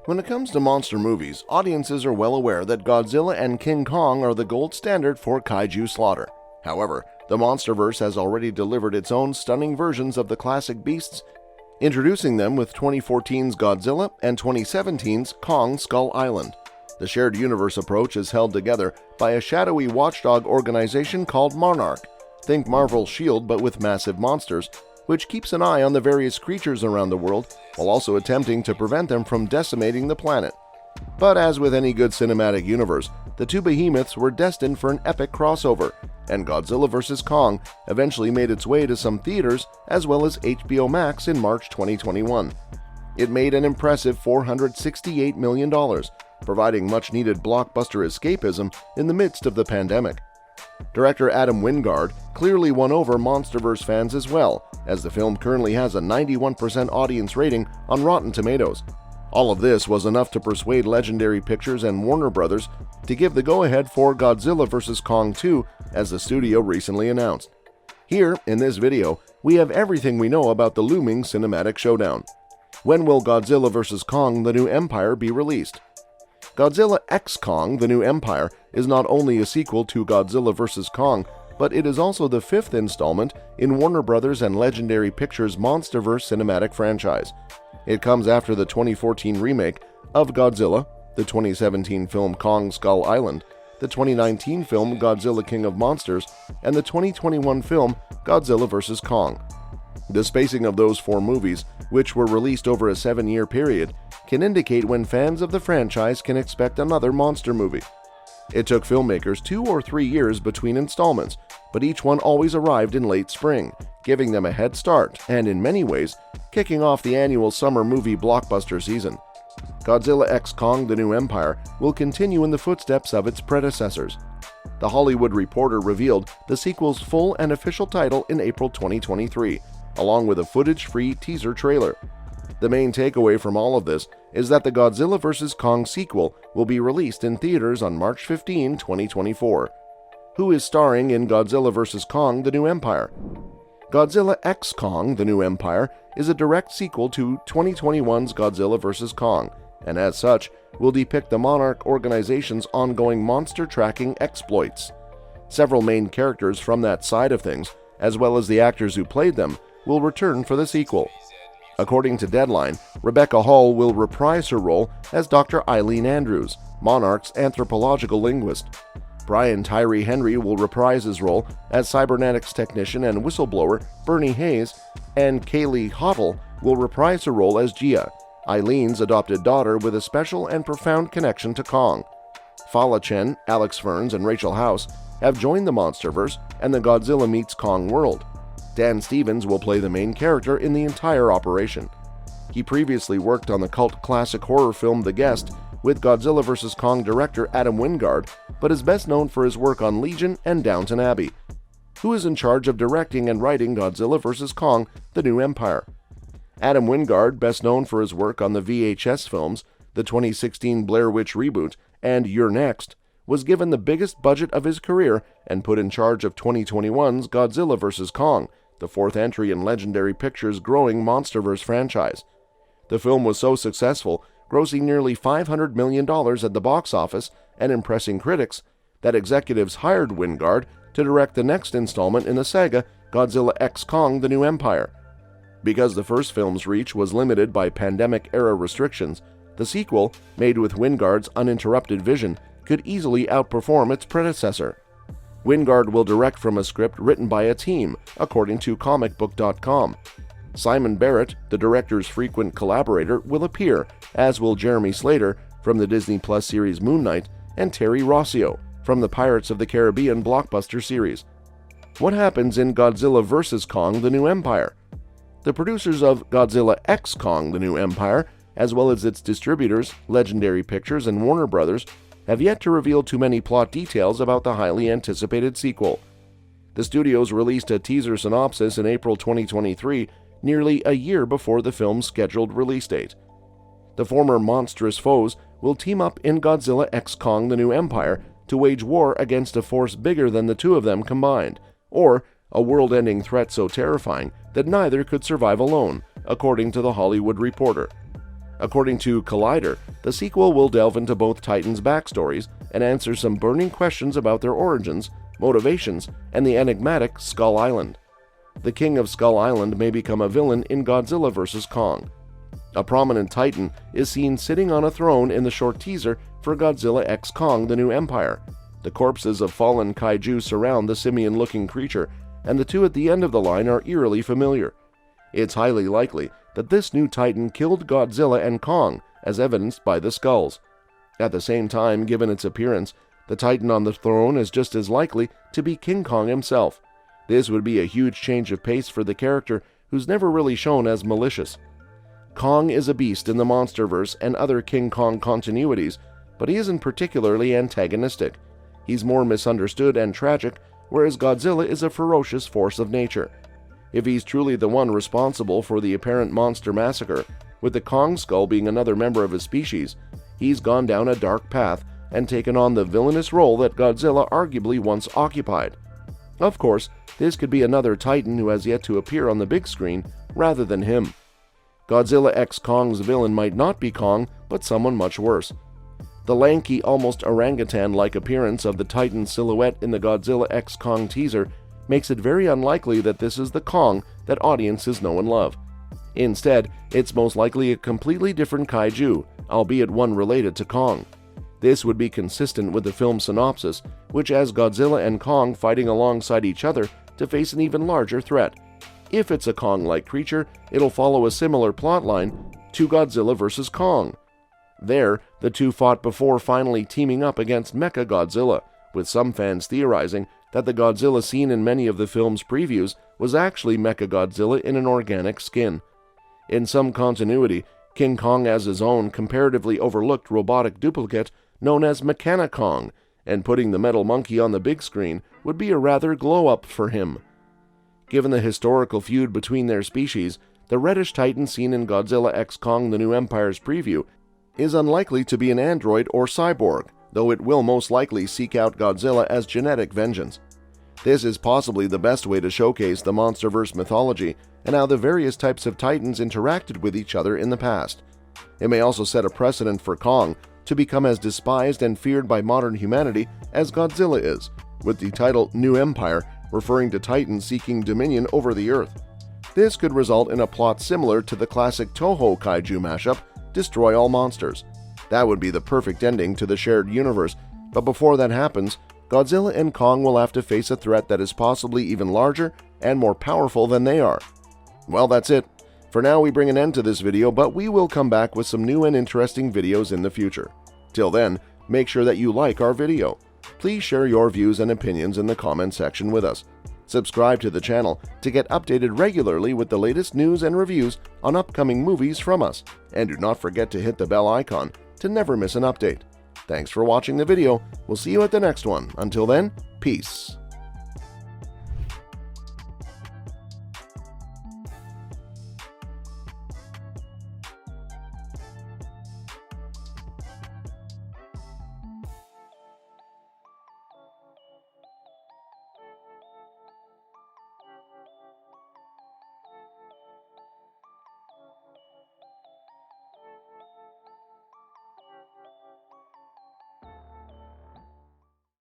When it comes to monster movies, audiences are well aware that Godzilla and King Kong are the gold standard for kaiju slaughter. However, the MonsterVerse has already delivered its own stunning versions of the classic beasts, introducing them with 2014's Godzilla and 2017's Kong Skull Island. The shared universe approach is held together by a shadowy watchdog organization called Monarch. Think Marvel's S.H.I.E.L.D. but with massive monsters, which keeps an eye on the various creatures around the world while also attempting to prevent them from decimating the planet. But as with any good cinematic universe, the two behemoths were destined for an epic crossover, and Godzilla vs. Kong eventually made its way to some theaters as well as HBO Max in March 2021. It made an impressive $468 million, providing much-needed blockbuster escapism in the midst of the pandemic. Director Adam Wingard clearly won over MonsterVerse fans as well, as the film currently has a 91% audience rating on Rotten Tomatoes. All of this was enough to persuade Legendary Pictures and Warner Bros. To give the go-ahead for Godzilla vs. Kong 2, as the studio recently announced. Here, in this video, we have everything we know about the looming cinematic showdown. When will Godzilla vs. Kong: The New Empire be released? Godzilla x Kong: The New Empire is not only a sequel to Godzilla vs. Kong, but it is also the fifth installment in Warner Bros. And Legendary Pictures MonsterVerse cinematic franchise. It comes after the 2014 remake of Godzilla, the 2017 film Kong Skull Island, the 2019 film Godzilla King of Monsters, and the 2021 film Godzilla vs. Kong. The spacing of those four movies, which were released over a 7-year period, can indicate when fans of the franchise can expect another monster movie. It took filmmakers 2 or 3 years between installments, but each one always arrived in late spring, giving them a head start and, in many ways, kicking off the annual summer movie blockbuster season. Godzilla x Kong: The New Empire will continue in the footsteps of its predecessors. The Hollywood Reporter revealed the sequel's full and official title in April 2023, along with a footage-free teaser trailer. The main takeaway from all of this is that the Godzilla vs. Kong sequel will be released in theaters on March 15, 2024. Who is starring in Godzilla vs. Kong: The New Empire? Godzilla x Kong: The New Empire is a direct sequel to 2021's Godzilla vs. Kong, and as such, will depict the Monarch organization's ongoing monster tracking exploits. Several main characters from that side of things, as well as the actors who played them, will return for the sequel. According to Deadline, Rebecca Hall will reprise her role as Dr. Eileen Andrews, Monarch's anthropological linguist. Brian Tyree Henry will reprise his role as cybernetics technician and whistleblower Bernie Hayes, and Kaylee Hottle will reprise her role as Gia, Eileen's adopted daughter with a special and profound connection to Kong. Fala Chen, Alex Ferns, and Rachel House have joined the MonsterVerse and the Godzilla meets Kong world. Dan Stevens will play the main character in the entire operation. He previously worked on the cult classic horror film The Guest with Godzilla vs. Kong director Adam Wingard, but is best known for his work on Legion and Downton Abbey. Who is in charge of directing and writing Godzilla vs. Kong: The New Empire? Adam Wingard, best known for his work on the VHS films, the 2016 Blair Witch reboot, and You're Next, was given the biggest budget of his career and put in charge of 2021's Godzilla vs. Kong, the fourth entry in Legendary Pictures' growing MonsterVerse franchise. The film was so successful, grossing nearly $500 million at the box office and impressing critics, that executives hired Wingard to direct the next installment in the saga, Godzilla x Kong: The New Empire. Because the first film's reach was limited by pandemic-era restrictions, the sequel, made with Wingard's uninterrupted vision, could easily outperform its predecessor. Wingard will direct from a script written by a team, according to comicbook.com. Simon Barrett, the director's frequent collaborator, will appear, as will Jeremy Slater from the Disney Plus series Moon Knight, and Terry Rossio from the Pirates of the Caribbean blockbuster series. What happens in Godzilla vs. Kong: The New Empire? The producers of Godzilla x Kong: The New Empire, as well as its distributors, Legendary Pictures and Warner Bros., have yet to reveal too many plot details about the highly anticipated sequel. The studios released a teaser synopsis in April 2023, nearly a year before the film's scheduled release date. The former monstrous foes will team up in Godzilla x Kong: The New Empire to wage war against a force bigger than the two of them combined, or a world-ending threat so terrifying that neither could survive alone, according to The Hollywood Reporter. According to Collider, the sequel will delve into both Titans' backstories and answer some burning questions about their origins, motivations, and the enigmatic Skull Island. The King of Skull Island may become a villain in Godzilla vs. Kong. A prominent Titan is seen sitting on a throne in the short teaser for Godzilla x Kong: The New Empire. The corpses of fallen kaiju surround the simian-looking creature, and the two at the end of the line are eerily familiar. It's highly likely that this new Titan killed Godzilla and Kong, as evidenced by the skulls. At the same time, given its appearance, the Titan on the throne is just as likely to be King Kong himself. This would be a huge change of pace for the character who's never really shown as malicious. Kong is a beast in the MonsterVerse and other King Kong continuities, but he isn't particularly antagonistic. He's more misunderstood and tragic, whereas Godzilla is a ferocious force of nature. If he's truly the one responsible for the apparent monster massacre, with the Kong skull being another member of his species, he's gone down a dark path and taken on the villainous role that Godzilla arguably once occupied. Of course, this could be another Titan who has yet to appear on the big screen rather than him. Godzilla x Kong's villain might not be Kong, but someone much worse. The lanky, almost orangutan-like appearance of the Titan silhouette in the Godzilla x Kong teaser makes it very unlikely that this is the Kong that audiences know and love. Instead, it's most likely a completely different kaiju, albeit one related to Kong. This would be consistent with the film synopsis, which has Godzilla and Kong fighting alongside each other to face an even larger threat. If it's a Kong-like creature, it'll follow a similar plotline to Godzilla vs. Kong. There, the two fought before finally teaming up against Mecha Godzilla, with some fans theorizing that the Godzilla seen in many of the film's previews was actually Mecha Godzilla in an organic skin. In some continuity, King Kong has his own comparatively overlooked robotic duplicate known as Mechana-Kong, and putting the metal monkey on the big screen would be a rather glow-up for him. Given the historical feud between their species, the reddish Titan seen in Godzilla x Kong: The New Empire's preview is unlikely to be an android or cyborg, though it will most likely seek out Godzilla as genetic vengeance. This is possibly the best way to showcase the MonsterVerse mythology and how the various types of Titans interacted with each other in the past. It may also set a precedent for Kong to become as despised and feared by modern humanity as Godzilla is, with the title New Empire referring to Titans seeking dominion over the Earth. This could result in a plot similar to the classic Toho kaiju mashup, Destroy All Monsters. That would be the perfect ending to the shared universe, but before that happens, Godzilla and Kong will have to face a threat that is possibly even larger and more powerful than they are. Well, that's it. For now, we bring an end to this video, but we will come back with some new and interesting videos in the future. Till then, make sure that you like our video. Please share your views and opinions in the comment section with us. Subscribe to the channel to get updated regularly with the latest news and reviews on upcoming movies from us. And do not forget to hit the bell icon to never miss an update. Thanks for watching the video. We'll see you at the next one. Until then, peace.